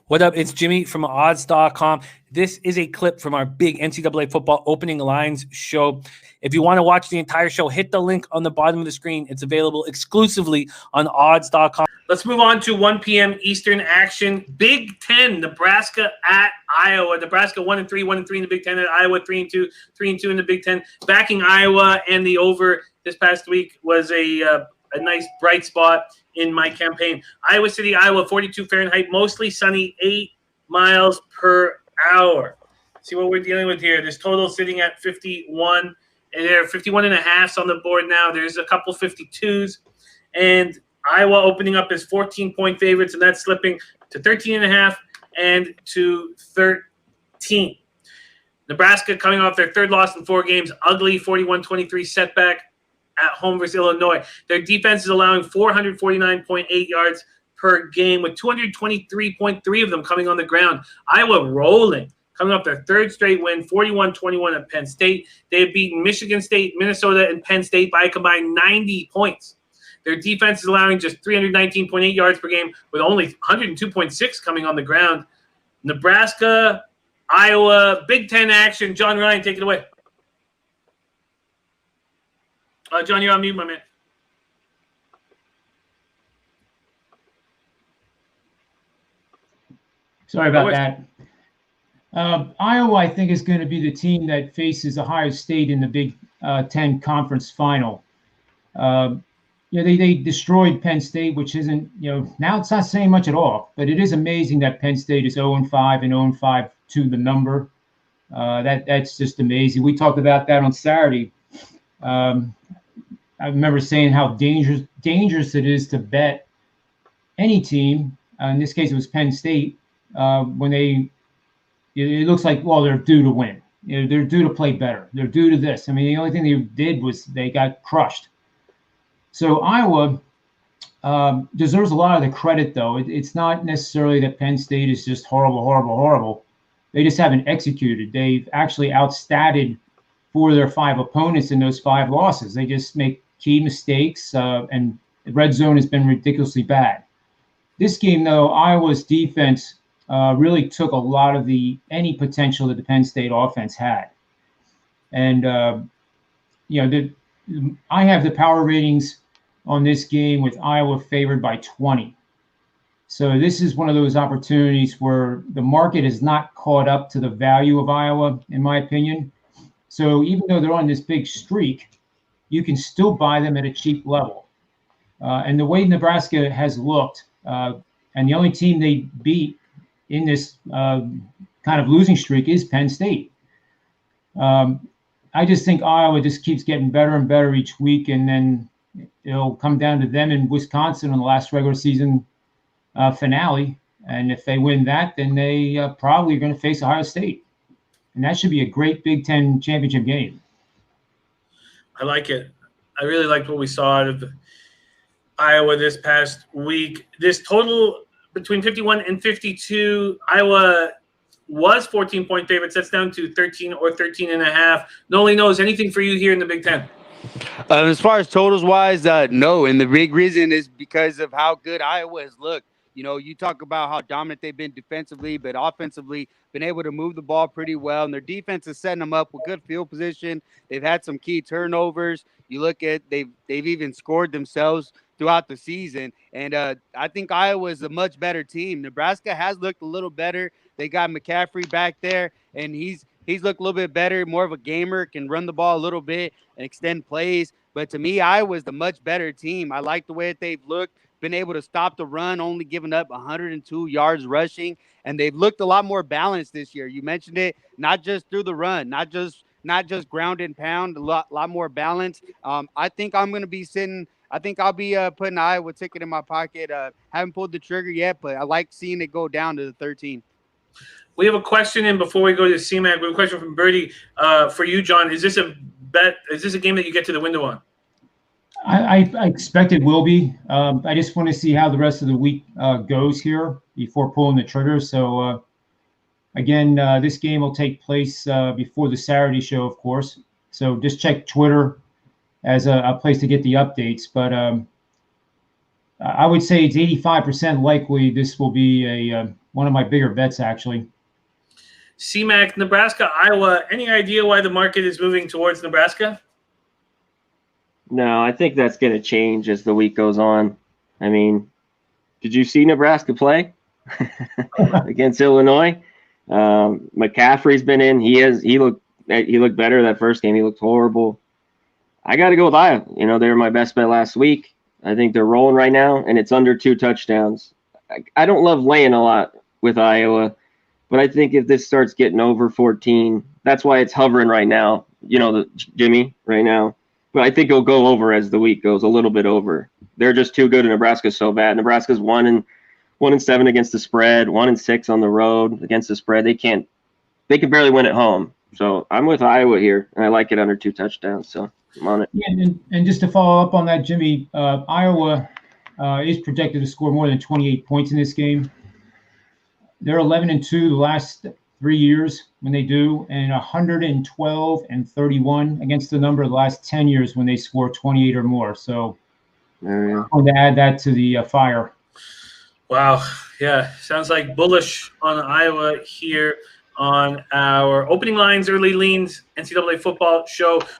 What up? It's Jimmy from odds.com. This is a clip from our big NCAA football opening lines show. If you want to watch the entire show, hit the link on the bottom of the screen. It's available exclusively on odds.com. Let's move on to 1 p.m. Eastern action. Big Ten, Nebraska at Iowa. Nebraska 1-3, 1-3 in the Big Ten. At Iowa 3-2, 3-2 in the Big Ten. Backing Iowa and the over this past week was a nice bright spot in my campaign. Iowa City, Iowa, 42 Fahrenheit, mostly sunny, 8 miles per hour. See what we're dealing with here. This total sitting at 51, and there are 51 and a halves on the board now. There's a couple 52s, and Iowa opening up as 14-point favorites, and that's slipping to 13 and a half and to 13. Nebraska coming off their third loss in 4 games, ugly 41-23 setback at home versus Illinois. Their defense is allowing 449.8 yards per game, with 223.3 of them coming on the ground. Iowa rolling, coming off their third straight win, 41-21 at Penn State. They have beaten Michigan State, Minnesota, and Penn State by a combined 90 points. Their defense is allowing just 319.8 yards per game, with only 102.6 coming on the ground. Nebraska, Iowa, Big Ten action. John Ryan, take it away. John, you're on mute, my man. Sorry about that. Iowa, I think, is going to be the team that faces Ohio State in the Big Ten Conference Final. They destroyed Penn State, which isn't, now it's not saying much at all. But it is amazing that Penn State is 0-5 and 0-5 to the number. That's just amazing. We talked about that on Saturday. I remember saying how dangerous it is to bet any team. In this case, it was Penn State. When it looks like, well, they're due to win. They're due to play better. They're due to this. I mean, the only thing they did was they got crushed. So Iowa deserves a lot of the credit, though. It's not necessarily that Penn State is just horrible. They just haven't executed. They've actually outstatted 4 of their 5 opponents in those 5 losses. They just make key mistakes, and the red zone has been ridiculously bad. This game, though, Iowa's defense really took a lot of any potential that the Penn State offense had. And, I have the power ratings on this game with Iowa favored by 20. So this is one of those opportunities where the market has not caught up to the value of Iowa, in my opinion. So even though they're on this big streak, you can still buy them at a cheap level. And the way Nebraska has looked, and the only team they beat in this kind of losing streak is Penn State. I just think Iowa just keeps getting better and better each week, and then it'll come down to them in Wisconsin on the last regular season finale. And if they win that, then they probably are going to face Ohio State. And that should be a great Big Ten championship game. I like it. I really liked what we saw out of Iowa this past week. This total between 51 and 52, Iowa was 14-point favorites. That's down to 13 or 13 and a half. Nolly knows anything for you here in the Big Ten? As far as totals wise, no. And the big reason is because of how good Iowa has looked. You talk about how dominant they've been defensively, but offensively been able to move the ball pretty well. And their defense is setting them up with good field position. They've had some key turnovers. You look at they've even scored themselves throughout the season. And I think Iowa is a much better team. Nebraska has looked a little better. They got McCaffrey back there, and he's looked a little bit better, more of a gamer, can run the ball a little bit and extend plays. But to me, Iowa's the much better team. I like the way that they've looked. Been able to stop the run, only giving up 102 yards rushing, and they've looked a lot more balanced this year. You mentioned it, not just through the run, not just ground and pound, a lot more balance. I think I'm going to be sitting. I think I'll be putting an Iowa ticket in my pocket. Haven't pulled the trigger yet, but I like seeing it go down to the 13. We have a question in before we go to CMac. We have a question from Birdie for you, John. Is this a bet? Is this a game that you get to the window on? I expect it will be. I just want to see how the rest of the week goes here before pulling the trigger. So, again, this game will take place before the Saturday show, of course. So just check Twitter as a place to get the updates. But I would say it's 85% likely this will be one of my bigger bets, actually. CMac, Nebraska, Iowa. Any idea why the market is moving towards Nebraska? No, I think that's going to change as the week goes on. I mean, did you see Nebraska play against Illinois? McCaffrey's been in. He looked better that first game. He looked horrible. I got to go with Iowa. You know, they were my best bet last week. I think they're rolling right now, and it's under 2 touchdowns. I don't love laying a lot with Iowa, but I think if this starts getting over 14, that's why it's hovering right now. You know, Jimmy, right now. But I think it'll go over as the week goes, a little bit over. They're just too good, and Nebraska's so bad. Nebraska's 1-7 against the spread, 1-6 on the road against the spread. They can barely win at home. So I'm with Iowa here, and I like it under 2 touchdowns. So I'm on it. Yeah, and just to follow up on that, Jimmy, Iowa is projected to score more than 28 points in this game. They're 11-2 the last 3 years when they do, and 112-31 against the number of the last 10 years when they score 28 or more. So I'm going to add that to the fire. Wow. Yeah. Sounds like bullish on Iowa here on our opening lines, early leans, NCAA football show.